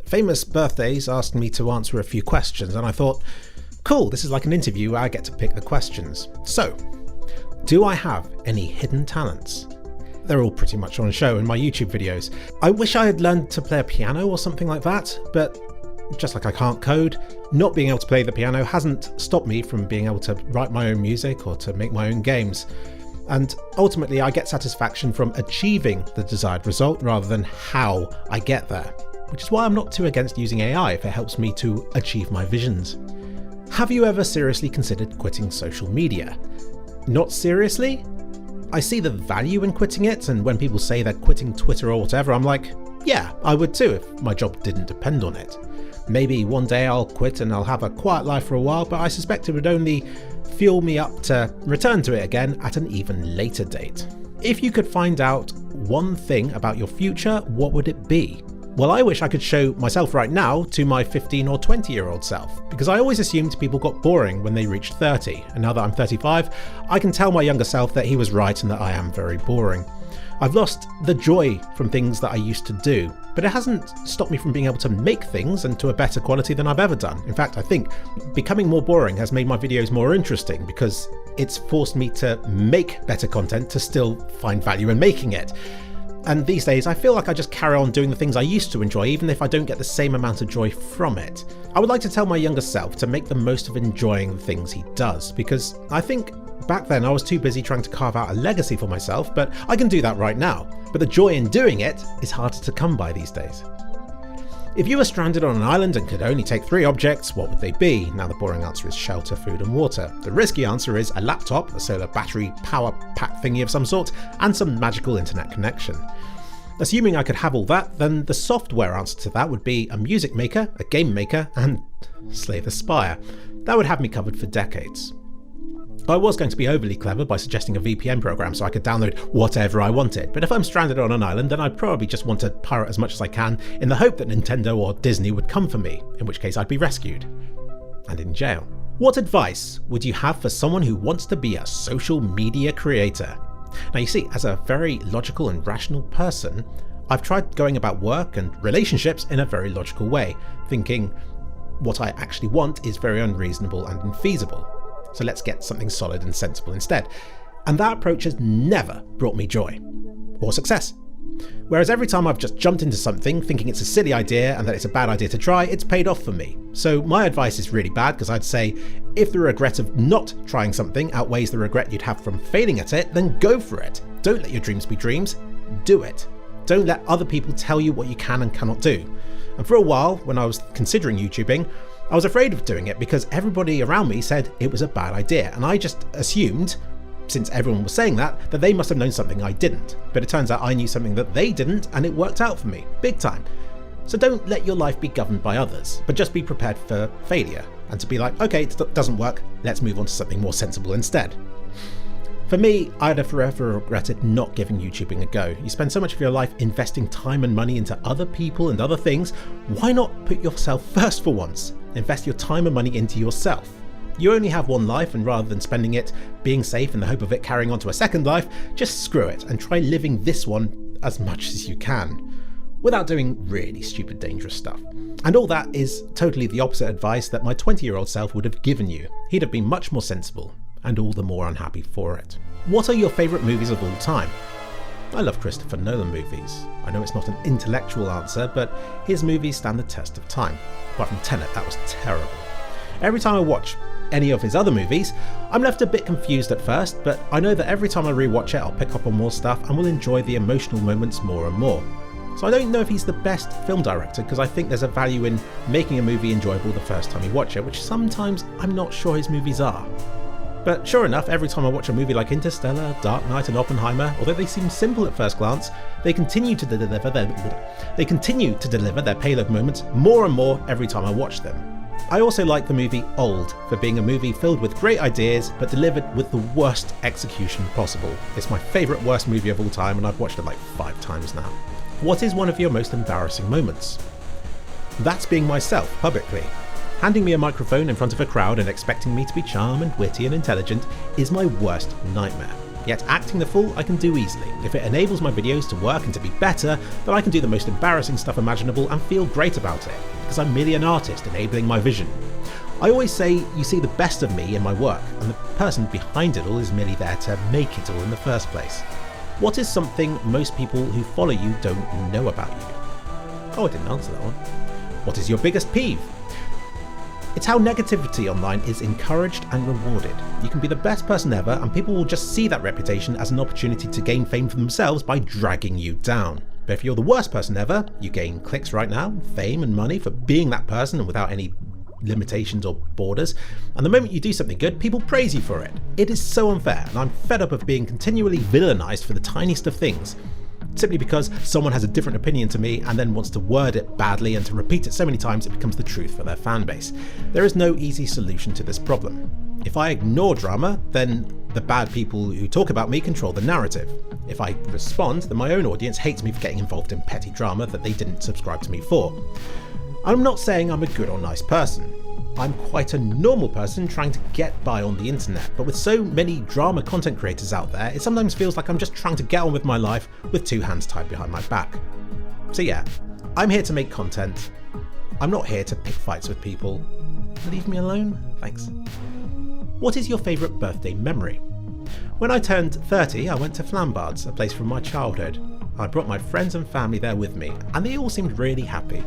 Famous Birthdays asked me to answer a few questions, and I thought, cool, this is like an interview where I get to pick the questions. So, do I have any hidden talents? They're all pretty much on show in my YouTube videos. I wish I had learned to play a piano or something like that, but just like I can't code, not being able to play the piano hasn't stopped me from being able to write my own music or to make my own games. And ultimately I get satisfaction from achieving the desired result rather than how I get there, which is why I'm not too against using AI if it helps me to achieve my visions. Have you ever seriously considered quitting social media? Not seriously? I see the value in quitting it, and when people say they're quitting Twitter or whatever, I'm like, yeah, I would too if my job didn't depend on it. Maybe one day I'll quit and I'll have a quiet life for a while, but I suspect it would only fuel me up to return to it again at an even later date. If you could find out one thing about your future, what would it be? Well, I wish I could show myself right now to my 15 or 20-year-old self, because I always assumed people got boring when they reached 30, and now that I'm 35, I can tell my younger self that he was right and that I am very boring. I've lost the joy from things that I used to do, but it hasn't stopped me from being able to make things and to a better quality than I've ever done. In fact, I think becoming more boring has made my videos more interesting because it's forced me to make better content to still find value in making it. And these days, I feel like I just carry on doing the things I used to enjoy, even if I don't get the same amount of joy from it. I would like to tell my younger self to make the most of enjoying the things he does, because I think back then I was too busy trying to carve out a legacy for myself, but I can do that right now. But the joy in doing it is harder to come by these days. If you were stranded on an island and could only take 3 objects, what would they be? Now the boring answer is shelter, food and water. The risky answer is a laptop, a solar battery power pack thingy of some sort, and some magical internet connection. Assuming I could have all that, then the software answer to that would be a music maker, a game maker, and Slay the Spire. That would have me covered for decades. I was going to be overly clever by suggesting a VPN program so I could download whatever I wanted, but if I'm stranded on an island, then I'd probably just want to pirate as much as I can in the hope that Nintendo or Disney would come for me, in which case I'd be rescued. And in jail. What advice would you have for someone who wants to be a social media creator? Now you see, as a very logical and rational person, I've tried going about work and relationships in a very logical way, thinking what I actually want is very unreasonable and infeasible. So let's get something solid and sensible instead. And that approach has never brought me joy or success. Whereas every time I've just jumped into something thinking it's a silly idea and that it's a bad idea to try, it's paid off for me. So my advice is really bad, because I'd say if the regret of not trying something outweighs the regret you'd have from failing at it, then go for it. Don't let your dreams be dreams, do it. Don't let other people tell you what you can and cannot do. And for a while, when I was considering YouTubing, I was afraid of doing it because everybody around me said it was a bad idea, and I just assumed, since everyone was saying that they must have known something I didn't. But it turns out I knew something that they didn't, and it worked out for me, big time. So don't let your life be governed by others, but just be prepared for failure, and to be like, okay, it doesn't work, let's move on to something more sensible instead. For me, I'd have forever regretted not giving YouTubing a go. You spend so much of your life investing time and money into other people and other things, why not put yourself first for once? Invest your time and money into yourself. You only have one life, and rather than spending it being safe in the hope of it carrying on to a second life, just screw it and try living this one as much as you can, without doing really stupid, dangerous stuff. And all that is totally the opposite advice that my 20-year-old self would have given you. He'd have been much more sensible, and all the more unhappy for it. What are your favourite movies of all time? I love Christopher Nolan movies. I know it's not an intellectual answer, but his movies stand the test of time. Apart from Tenet, that was terrible. Every time I watch any of his other movies, I'm left a bit confused at first, but I know that every time I rewatch it, I'll pick up on more stuff and will enjoy the emotional moments more and more. So I don't know if he's the best film director, because I think there's a value in making a movie enjoyable the first time you watch it, which sometimes I'm not sure his movies are. But sure enough, every time I watch a movie like Interstellar, Dark Knight and Oppenheimer, although they seem simple at first glance, they continue to deliver their payload moments more and more every time I watch them. I also like the movie Old for being a movie filled with great ideas but delivered with the worst execution possible. It's my favourite worst movie of all time, and I've watched it like 5 times now. What is one of your most embarrassing moments? That's being myself publicly. Handing me a microphone in front of a crowd and expecting me to be charming and witty and intelligent is my worst nightmare. Yet acting the fool I can do easily. If it enables my videos to work and to be better, then I can do the most embarrassing stuff imaginable and feel great about it, because I'm merely an artist enabling my vision. I always say you see the best of me in my work, and the person behind it all is merely there to make it all in the first place. What is something most people who follow you don't know about you? Oh, I didn't answer that one. What is your biggest peeve? It's how negativity online is encouraged and rewarded. You can be the best person ever and people will just see that reputation as an opportunity to gain fame for themselves by dragging you down. But if you're the worst person ever, you gain clicks right now, fame and money for being that person and without any limitations or borders. And the moment you do something good, people praise you for it. It is so unfair, and I'm fed up of being continually villainized for the tiniest of things. Simply because someone has a different opinion to me and then wants to word it badly and to repeat it so many times it becomes the truth for their fan base. There is no easy solution to this problem. If I ignore drama, then the bad people who talk about me control the narrative. If I respond, then my own audience hates me for getting involved in petty drama that they didn't subscribe to me for. I'm not saying I'm a good or nice person. I'm quite a normal person trying to get by on the internet, but with so many drama content creators out there, it sometimes feels like I'm just trying to get on with my life with two hands tied behind my back. So yeah, I'm here to make content. I'm not here to pick fights with people. Leave me alone, thanks. What is your favourite birthday memory? When I turned 30, I went to Flambard's, a place from my childhood. I brought my friends and family there with me, and they all seemed really happy.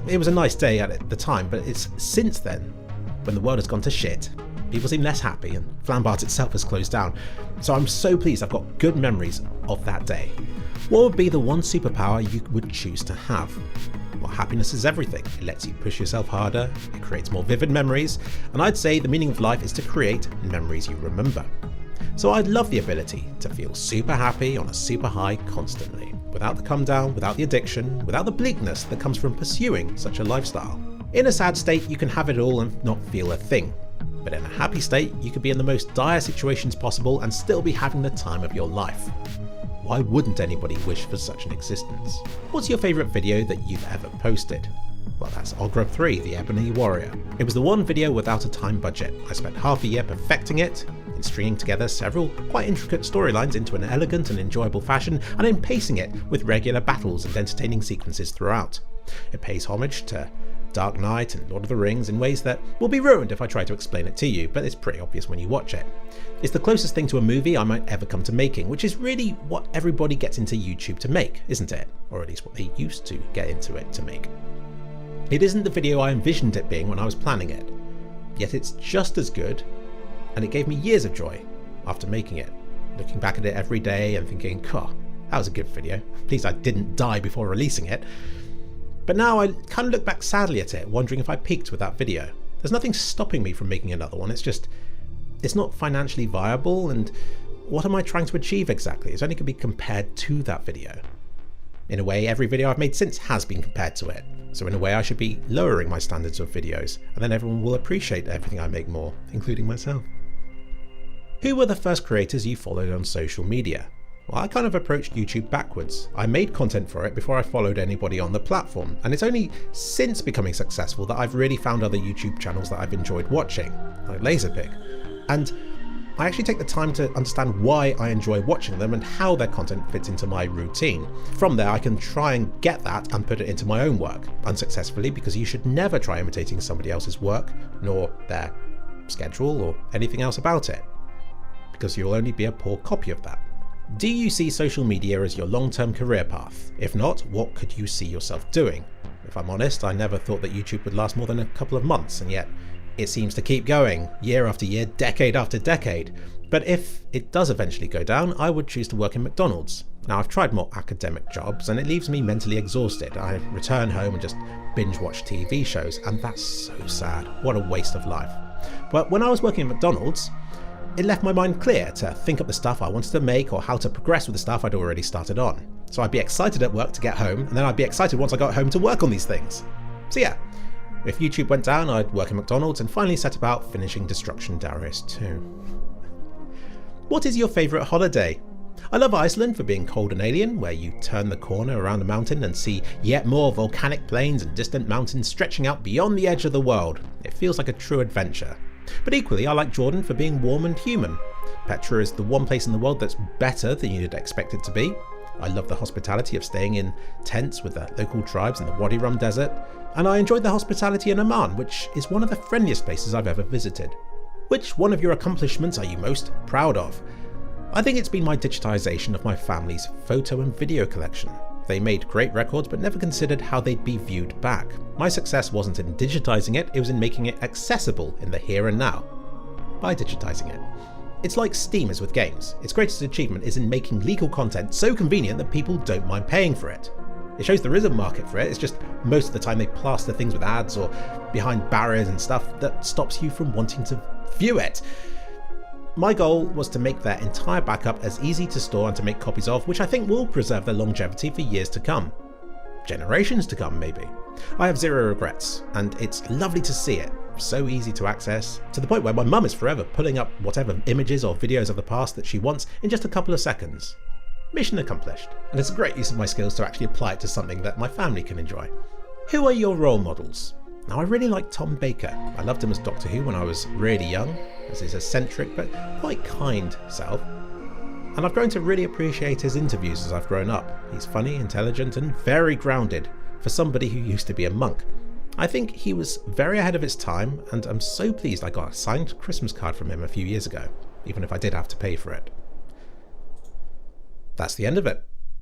It was a nice day at the time, but it's since then, when the world has gone to shit, people seem less happy and Flambard's itself has closed down. So I'm so pleased I've got good memories of that day. What would be the one superpower you would choose to have? Well, happiness is everything. It lets you push yourself harder, it creates more vivid memories, and I'd say the meaning of life is to create memories you remember. So I'd love the ability to feel super happy on a super high constantly, without the come down, without the addiction, without the bleakness that comes from pursuing such a lifestyle. In a sad state, you can have it all and not feel a thing. But in a happy state, you could be in the most dire situations possible and still be having the time of your life. Why wouldn't anybody wish for such an existence? What's your favourite video that you've ever posted? Well, that's Ogrub 3, the Ebony Warrior. It was the one video without a time budget. I spent half a year perfecting it, in stringing together several quite intricate storylines into an elegant and enjoyable fashion, and in pacing it with regular battles and entertaining sequences throughout. It pays homage to Dark Knight and Lord of the Rings in ways that will be ruined if I try to explain it to you, but it's pretty obvious when you watch it. It's the closest thing to a movie I might ever come to making, which is really what everybody gets into YouTube to make, isn't it? Or at least what they used to get into it to make. It isn't the video I envisioned it being when I was planning it, yet it's just as good, and it gave me years of joy after making it, looking back at it every day and thinking, "God, that was a good video. Please I didn't die before releasing it." But now I kind of look back sadly at it, wondering if I peaked with that video. There's nothing stopping me from making another one, it's not financially viable, and what am I trying to achieve exactly? It's only going to be compared to that video. In a way, every video I've made since has been compared to it. So in a way I should be lowering my standards of videos, and then everyone will appreciate everything I make more, including myself. Who were the first creators you followed on social media? Well, I kind of approached YouTube backwards. I made content for it before I followed anybody on the platform, and it's only since becoming successful that I've really found other YouTube channels that I've enjoyed watching, like Laserpig. And I actually take the time to understand why I enjoy watching them and how their content fits into my routine. From there I can try and get that and put it into my own work, unsuccessfully, because you should never try imitating somebody else's work, nor their schedule or anything else about it, because you'll only be a poor copy of that. Do you see social media as your long-term career path? If not, what could you see yourself doing? If I'm honest, I never thought that YouTube would last more than a couple of months, and yet it seems to keep going, year after year, decade after decade. But if it does eventually go down, I would choose to work in McDonald's. Now, I've tried more academic jobs and it leaves me mentally exhausted. I return home and just binge watch TV shows, and that's so sad. What a waste of life. But when I was working at McDonald's, it left my mind clear to think up the stuff I wanted to make or how to progress with the stuff I'd already started on. So I'd be excited at work to get home, and then I'd be excited once I got home to work on these things. So yeah, if YouTube went down, I'd work in McDonald's and finally set about finishing Destruction Darius 2. What is your favourite holiday? I love Iceland for being cold and alien, where you turn the corner around a mountain and see yet more volcanic plains and distant mountains stretching out beyond the edge of the world. It feels like a true adventure. But equally, I like Jordan for being warm and human. Petra is the one place in the world that's better than you'd expect it to be. I love the hospitality of staying in tents with the local tribes in the Wadi Rum desert, and I enjoyed the hospitality in Oman, which is one of the friendliest places I've ever visited. Which one of your accomplishments are you most proud of? I think it's been my digitization of my family's photo and video collection. They made great records but never considered how they'd be viewed back. My success wasn't in digitizing it was in making it accessible in the here and now, by digitizing it. It's like Steam is with games. Its greatest achievement is in making legal content so convenient that people don't mind paying for it. It shows there is a market for it, it's just most of the time they plaster things with ads or behind barriers and stuff that stops you from wanting to view it. My goal was to make their entire backup as easy to store and to make copies of, which I think will preserve their longevity for years to come. Generations to come, maybe. I have zero regrets, and it's lovely to see it. So easy to access, to the point where my mum is forever pulling up whatever images or videos of the past that she wants in just a couple of seconds. Mission accomplished. And it's a great use of my skills to actually apply it to something that my family can enjoy. Who are your role models? Now, I really like Tom Baker. I loved him as Doctor Who when I was really young, as his eccentric but quite kind self. And I've grown to really appreciate his interviews as I've grown up. He's funny, intelligent, and very grounded for somebody who used to be a monk. I think he was very ahead of his time, and I'm so pleased I got a signed Christmas card from him a few years ago, even if I did have to pay for it. That's the end of it.